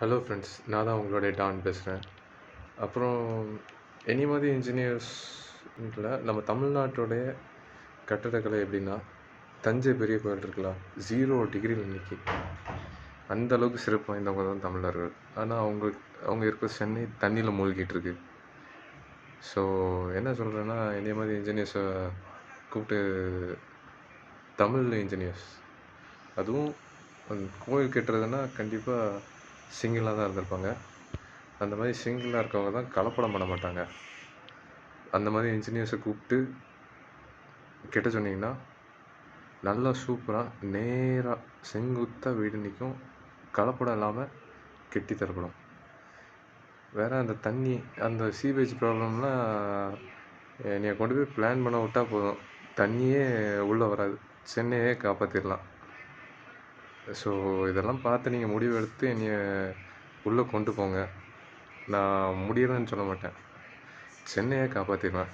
Hello friends, நான் தான் உங்களுடைய டான் பேசுகிறேன். அப்புறம் மாதிரி இன்ஜினியர்ஸ்ல நம்ம தமிழ்நாட்டோடைய கட்டடக்கலை எப்படின்னா, தஞ்சை பெரிய கோயில் இருக்கலாம், 0 டிகிரியில் இன்னைக்கு அந்த அளவுக்கு சிறப்பு வாய்ந்தவங்க தான் தமிழர்கள். ஆனால் அவங்க இருக்கிற சென்னை தண்ணியில் மூழ்கிட்டு இருக்கு. ஸோ என்ன சொல்கிறேன்னா, மாதிரி இன்ஜினியர்ஸை கூப்பிட்டு தமிழ் இன்ஜினியர்ஸ், அதுவும் கோயில் கட்டுறதுன்னா கண்டிப்பாக சிங்கிளாக தான் இருந்திருப்பாங்க. அந்த மாதிரி சிங்கிளாக இருக்கவங்க தான் கலப்படம் பண்ண மாட்டாங்க. அந்த மாதிரி இன்ஜினியர்ஸை கூப்பிட்டு கெட்ட சொன்னீங்கன்னா நல்லா சூப்பராக நேராக செங்குத்தாக வீடு நிற்கும், கலப்படம் இல்லாமல் கெட்டி தரப்படும். வேறு அந்த தண்ணி, அந்த சீவேஜ் ப்ராப்ளம்லாம் என்னைய கொண்டு போய் பிளான் பண்ண விட்டால் போதும், தண்ணியே உள்ளே வராது, சென்னையே காப்பாற்றிடலாம். ஸோ இதெல்லாம் பார்த்து நீங்கள் முடிவு எடுத்து என்னைய உள்ளே கொண்டு போங்க. நான் முடியலைன்னு சொல்ல மாட்டேன், சென்னையை காப்பாற்றிடுவேன்.